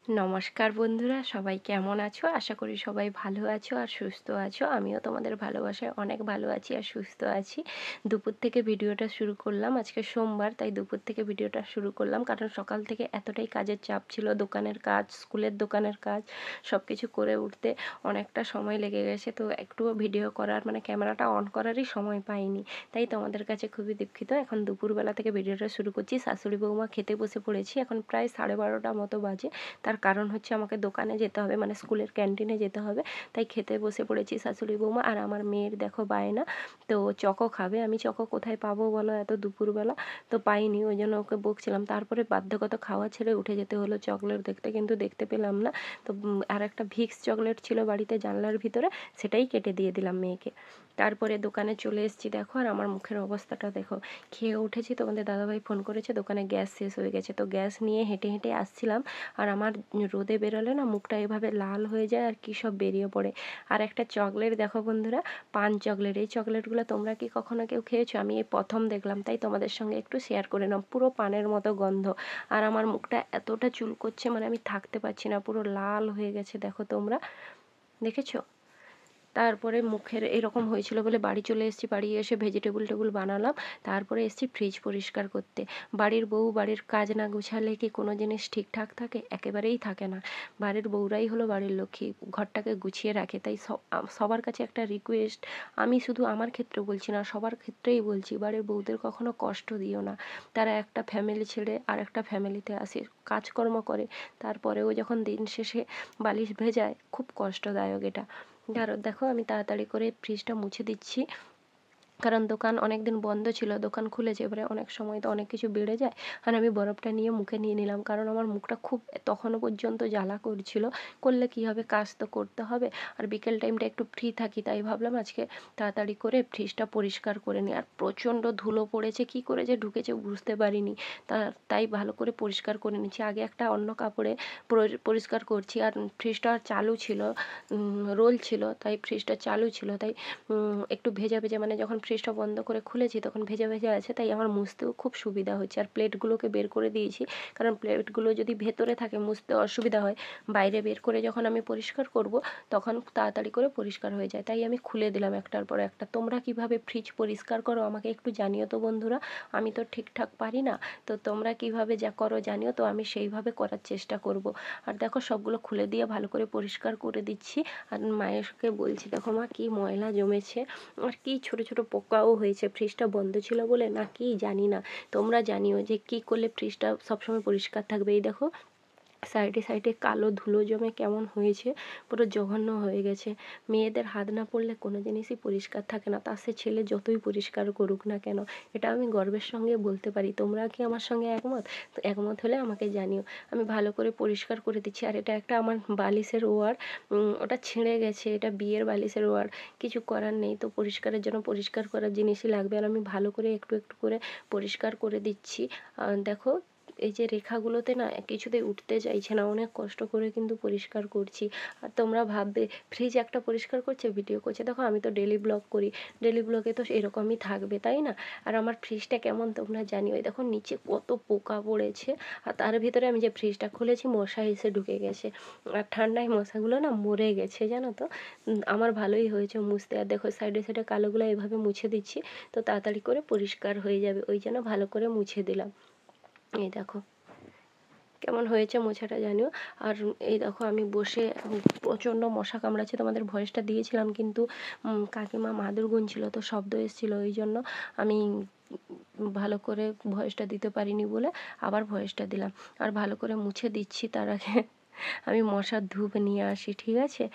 নমস্কার বন্ধুরা, সবাই কেমন আছো? আশা করি সবাই ভালো আছো আর সুস্থ আছো। আমিও তোমাদের ভালোবাসায় অনেক ভালো আছি আর সুস্থ আছি। দুপুর থেকে ভিডিওটা শুরু করলাম। আজকে সোমবার, তাই দুপুর থেকে ভিডিওটা শুরু করলাম, কারণ সকাল থেকে এতটাই কাজের চাপ ছিল, দোকানের কাজ, স্কুলের দোকানের কাজ, সব কিছু করে উঠতে অনেকটা সময় লেগে গেছে। তো একটুও ভিডিও করার ক্যামেরাটা অন করারই সময় পাইনি, তাই তোমাদের কাছে খুবই দুঃখিত। এখন দুপুরবেলা থেকে ভিডিওটা শুরু করছি। শাশুড়ি বৌমা খেতে বসে পড়েছি। এখন প্রায় 12:30 মতো বাজে। তার কারণ হচ্ছে আমাকে দোকানে যেতে হবে, স্কুলের ক্যান্টিনে যেতে হবে, তাই খেতে বসে পড়েছি শাশুড়ি বৌমা। আর আমার মেয়ের দেখো বায়না, তো চকো খাবে। আমি চকো কোথায় পাবো বলো এত দুপুরবেলা? তো পাইনি, ওই জন্য ওকে বকছিলাম। তারপরে বাধ্যগত খাওয়া ছেড়ে উঠে যেতে হলো চকলেট দেখতে, কিন্তু দেখতে পেলাম না। তো আর একটা ভিক্স চকলেট ছিল বাড়িতে জানলার ভিতরে, সেটাই কেটে দিয়ে দিলাম মেয়েকে। তারপরে দোকানে চলে এসেছি দেখো, আর আমার মুখের অবস্থাটা দেখো। খেয়ে উঠেছি, তোমাদের দাদাভাই ফোন করেছে, দোকানে গ্যাস শেষ হয়ে গেছে। তো গ্যাস নিয়ে হেঁটে হেঁটে আসছিলাম, আর আমার রোদে বেরোলে না মুখটা এভাবে লাল হয়ে যায় আর কী সব বেরিয়ে পড়ে। আর একটা চকলেট দেখো বন্ধুরা, পান চকলেট। এই চকলেটগুলো তোমরা কি কখনো কেউ খেয়েছো? আমি এই প্রথম দেখলাম, তাই তোমাদের সঙ্গে একটু শেয়ার করে নাও। পুরো পানের মতো গন্ধ, আর আমার মুখটা এতটা চুলকোচ্ছে, আমি থাকতে পারছি না, পুরো লাল হয়ে গেছে। দেখো তোমরা দেখেছো? তারপরে মুখের এরকম হয়েছিল বলে বাড়ি চলে এসেছি। বাড়ি এসে ভেজিটেবল বানালাম। তারপরে এসেছি ফ্রিজ পরিষ্কার করতে। বাড়ির বউ বাড়ির কাজ না গুছালে কি কোনো জিনিস ঠিকঠাক থাকে? একেবারেই থাকে না। বাড়ির বউরাই হলো বাড়ির লক্ষ্মী, ঘরটাকে গুছিয়ে রাখে। তাই সবার কাছে একটা রিকোয়েস্ট, আমি শুধু আমার ক্ষেত্রে বলছি না, সবার ক্ষেত্রেই বলছি, বাড়ির বউদের কখনো কষ্ট দিও না। তারা একটা ফ্যামিলি ছেড়ে আর একটা ফ্যামিলিতে আসে, কাজকর্ম করে, তারপরেও যখন দিন শেষে বালিশ ভেজায়, খুব কষ্টদায়ক এটা। দেখো আমি তাড়াতাড়ি করে ফ্রিজটা মুছে দিচ্ছি, কারণ দোকান অনেক দিন বন্ধ ছিল, দোকান খুলেছে, এবারে অনেক সময় তো অনেক কিছু বেড়ে যায়। আর আমি বরফটা নিয়ে মুখে নিয়ে নিলাম, কারণ আমার মুখটা খুব তখনও পর্যন্ত জ্বালা করছিল। করলে কি হবে, কাজ তো করতে হবে। আর বিকেল টাইমটা একটু ফ্রি থাকি, তাই ভাবলাম আজকে তাড়াতাড়ি করে ফ্রিজটা পরিষ্কার করে নিই। আর প্রচণ্ড ধুলো পড়েছে, কি করে যে ঢুকেছে বুঝতে পারিনি। তাই ভালো করে পরিষ্কার করে নিচ্ছি। আগে একটা অন্য কাপড়ে পরিষ্কার করছি। আর ফ্রিজটা চালু ছিল, রোল ছিল, তাই ফ্রিজটা চালু ছিল, তাই একটু ভেজা ভেজা, যখন ফ্রিজটা বন্ধ করে খুলেছি তখন ভেজা ভেজা আছে, তাই আমার মুছতেও খুব সুবিধা হচ্ছে। আর প্লেটগুলোকে বের করে দিয়েছি, কারণ প্লেটগুলো যদি ভেতরে থাকে মুছতে অসুবিধা হয়। বাইরে বের করে যখন আমি পরিষ্কার করব, তখন তাড়াতাড়ি করে পরিষ্কার হয়ে যায়, তাই আমি খুলে দিলাম একটার পর একটা। তোমরা কিভাবে ফ্রিজ পরিষ্কার করো আমাকে একটু জানিও তো বন্ধুরা। আমি তো ঠিকঠাক পারি না, তো তোমরা কিভাবে যা করো জানিও তো, আমি সেইভাবে করার চেষ্টা করব। আর দেখো সবগুলো খুলে দিয়ে ভালো করে পরিষ্কার করে দিচ্ছি। আর মায়েরকে বলছি, দেখো মা কি ময়লা জমেছে, আর কি ছোট ছোট পোকাও হয়েছে। ফ্রিজটা বন্ধ ছিল বলে না কি জানি না, তোমরা জানিও যে কি করলে ফ্রিজটা সবসময় পরিষ্কার থাকবে। এই দেখো সাইডে সাইডে কালো ধুলো জমে কেমন হয়েছে, পুরো জঘন্য হয়ে গেছে। মেয়েদের হাত না পড়লে কোনো জিনিসই পরিষ্কার থাকে না, তা সে ছেলে যতই পরিষ্কার করুক না কেন। এটা আমি গর্বের সঙ্গে বলতে পারি। তোমরা কি আমার সঙ্গে একমত? তো একমত হলে আমাকে জানিও। আমি ভালো করে পরিষ্কার করে দিচ্ছি। আর এটা একটা আমার বালিশের ওয়ার, ওটা ছিঁড়ে গেছে, এটা বিয়ের বালিশের ওয়ার, কিছু করার নেই। তো পরিষ্কারের জন্য পরিষ্কার করার জিনিসই লাগবে। আর আমি ভালো করে একটু একটু করে পরিষ্কার করে দিচ্ছি। দেখো এই যে রেখাগুলোতে না কিছুতেই উঠতে চাইছে না, অনেক কষ্ট করে কিন্তু পরিষ্কার করছি। আর তোমরা ভাববে ফ্রিজ একটা পরিষ্কার করছে ভিডিও করছে, দেখো আমি তো ডেলি ব্লগ করি, ডেলি ব্লগে তো এরকমই থাকবে, তাই না? আর আমার ফ্রিজটা কেমন তোমরা জানিও। দেখো নিচে কত পোকা পড়েছে, আর তার ভিতরে আমি যে ফ্রিজটা খুলেছি মশা এসে ঢুকে গেছে। আর ঠান্ডায় মশাগুলো না মরে গেছে জানো তো। আমার ভালোই হয়েছে মুছতে। আর দেখো সাইডে সাইডে কালোগুলো এভাবে মুছে দিচ্ছি, তো তাড়াতাড়ি করে পরিষ্কার হয়ে যাবে, ওই জন্য ভালো করে মুছে দিলাম। এই দেখো কেমন হয়েছে মোছাটা জানিও। আর এই দেখো আমি বসে, প্রচণ্ড মশা কামড়াচ্ছে, তোমাদের ভয়েসটা দিয়েছিলাম, কিন্তু কাকিমা মাদুর গুনছিল, তো শব্দ এসেছিল, ওই জন্য আমি ভালো করে ভয়েসটা দিতে পারিনি বলে আবার ভয়েসটা দিলাম। আর ভালো করে মুছে দিচ্ছি, তার আগে আমি মশার ধূপ নিয়ে আসি, ঠিক আছে?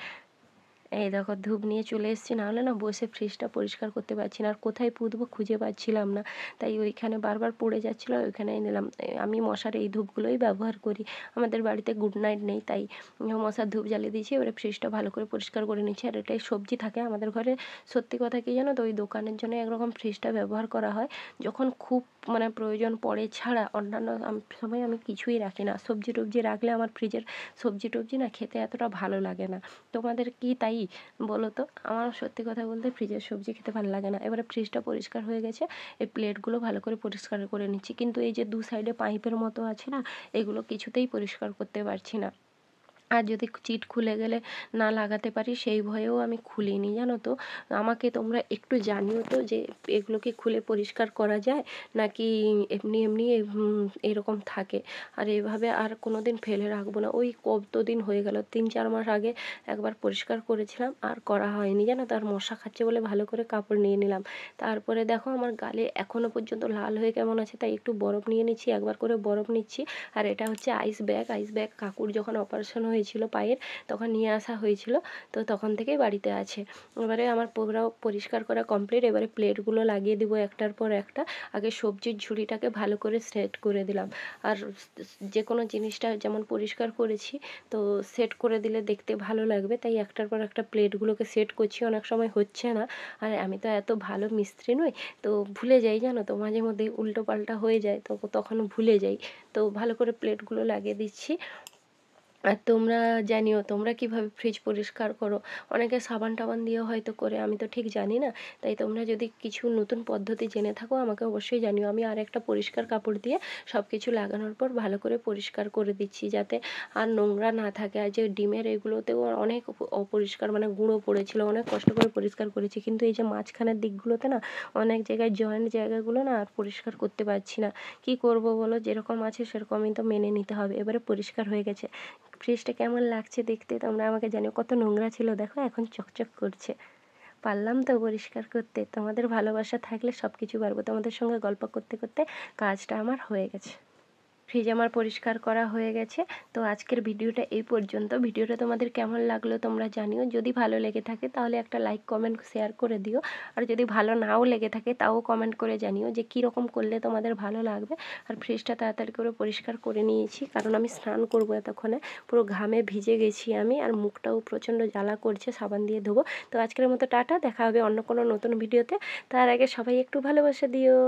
এই দেখো ধূপ নিয়ে চলে এসেছি, নাহলে না বসে ফ্রিজটা পরিষ্কার করতে পারছি না। আর কোথায় পুঁতবো খুঁজে পাচ্ছিলাম না, তাই ওইখানে বারবার পড়ে যাচ্ছিলো, ওইখানেই নিলাম। আমি মশার এই ধূপগুলোই ব্যবহার করি। আমাদের বাড়িতে গুড নাইট নেই, তাই মশার ধূপ জ্বালিয়ে দিয়েছি। এবারে ফ্রিজটা ভালো করে পরিষ্কার করে নিচ্ছি। আর এটাই সবজি থাকে আমাদের ঘরে। সত্যি কথা কি জানো তো, ওই দোকানের জন্য একরকম ফ্রিজটা ব্যবহার করা হয়, যখন খুব প্রয়োজন পড়ে ছাড়া অন্যান্য সময় আমি কিছুই রাখি না। সবজি টবজি রাখলে আমার ফ্রিজের সবজি টবজি না খেতে এতটা ভালো লাগে না। তোমাদের কি তাই বলো তো? আমার সত্যি কথা বলতে ফ্রিজের সবজি খেতে ভালো লাগে না। এবারে ফ্রিজটা পরিষ্কার হয়ে গেছে, এই প্লেটগুলো ভালো করে পরিষ্কার করে নিচ্ছি। কিন্তু এই যে দু সাইডে পাইপের মতো আছে না, এগুলো কিছুতেই পরিষ্কার করতে পারছি না। আর যদি চিট খুলে গেলে না লাগাতে পারি সেই ভয়েও আমি খুলিনি, জানো তো। আমাকে তোমরা একটু জানিও তো যে এগুলো কি খুলে পরিষ্কার করা যায় নাকি এমনি এমনি এরকম থাকে। আর এভাবে আর কোনো দিন ফেলে রাখবো না। ওই কতদিন হয়ে গেল, 3-4 মাস আগে একবার পরিষ্কার করেছিলাম, আর করা হয়নি, জানো তো। আর মশা খাচ্ছে বলে ভালো করে কাপড় নিয়ে নিলাম। তারপরে দেখো আমার গালে এখনও পর্যন্ত লাল হয়ে কেমন আছে, তাই একটু বরফ নিয়ে নিচ্ছি, একবার করে বরফ নিচ্ছি। আর এটা হচ্ছে আইস ব্যাগ কাকুর যখন অপারেশন হয়েছিল পায়ের, তখন নিয়ে আসা হয়েছিল, তো তখন থেকেই বাড়িতে আছে। এবারে আমার পুরো পরিষ্কার করা কমপ্লিট। এবারে প্লেটগুলো লাগিয়ে দিব একটার পর একটা। আগে সবজির ঝুড়িটাকে ভালো করে সেট করে দিলাম। আর যে কোনো জিনিসটা যেমন পরিষ্কার করেছি, তো সেট করে দিলে দেখতে ভালো লাগবে, তাই একটার পর একটা প্লেটগুলোকে সেট করছি। অনেক সময় হচ্ছে না, আর আমি তো এত ভালো মিস্ত্রি নই, তো ভুলে যাই, জানো তো। মাঝে মধ্যে উল্টো পাল্টা হয়ে যায়, তো তখন ভুলে যাই। তো ভালো করে প্লেটগুলো লাগিয়ে দিচ্ছি। আর তোমরা জানিও তোমরা কিভাবে ফ্রিজ পরিষ্কার করো। অনেকে সাবান টাবান দিয়ে হয়তো করে, আমি তো ঠিক জানি না। তাই তোমরা যদি কিছু নতুন পদ্ধতি জেনে থাকো আমাকে অবশ্যই জানিও। আমি আর একটা পরিষ্কার কাপড় দিয়ে সব কিছু লাগানোর পর ভালো করে পরিষ্কার করে দিচ্ছি, যাতে আর নোংরা না থাকে। আর যে ডিমের এগুলোতেও অনেক অপরিষ্কার, মানে গুঁড়ো পড়েছিল, অনেক কষ্ট করে পরিষ্কার করেছি, কিন্তু এই যে মাঝখানের দিকগুলোতে না, অনেক জায়গায় জয়েন্ট জায়গাগুলো না আর পরিষ্কার করতে পারছি না। কি করব বলো, যেরকম আছে সেরকমই তো মেনে নিতে হবে। এবারে পরিষ্কার হয়ে গেছে। ফ্রিজটা কেমন লাগছে দেখতে তোমরা আমাকে জানিও। কত নোংরা ছিল দেখো, এখন চকচক করছে। পারলাম তো পরিষ্কার করতে। তোমাদের ভালোবাসা থাকলে সব কিছু পারবো। তোমাদের সঙ্গে গল্প করতে করতে কাজটা আমার হয়ে গেছে। ফ্রিজ আমার পরিষ্কার করা হয়ে গেছে। তো আজকের ভিডিওটা এই পর্যন্ত। ভিডিওটা তোমাদের কেমন লাগলো তোমরা জানিও। যদি ভালো লেগে থাকে তাহলে একটা লাইক কমেন্ট শেয়ার করে দিও। আর যদি ভালো নাও লেগে থাকে তাও কমেন্ট করে জানিও যে কীরকম করলে তোমাদের ভালো লাগবে। আর ফ্রিজটা তাড়াতাড়ি করে পরিষ্কার করে নিয়েছি, কারণ আমি স্নান করবো এতক্ষণে। পুরো ঘামে ভিজে গেছি আমি, আর মুখটাও প্রচণ্ড জ্বালা করছে, সাবান দিয়ে ধোবো। তো আজকের মতো টাটা, দেখা হবে অন্য কোনো নতুন ভিডিওতে। তার আগে সবাই একটু ভালোবাসা দিও।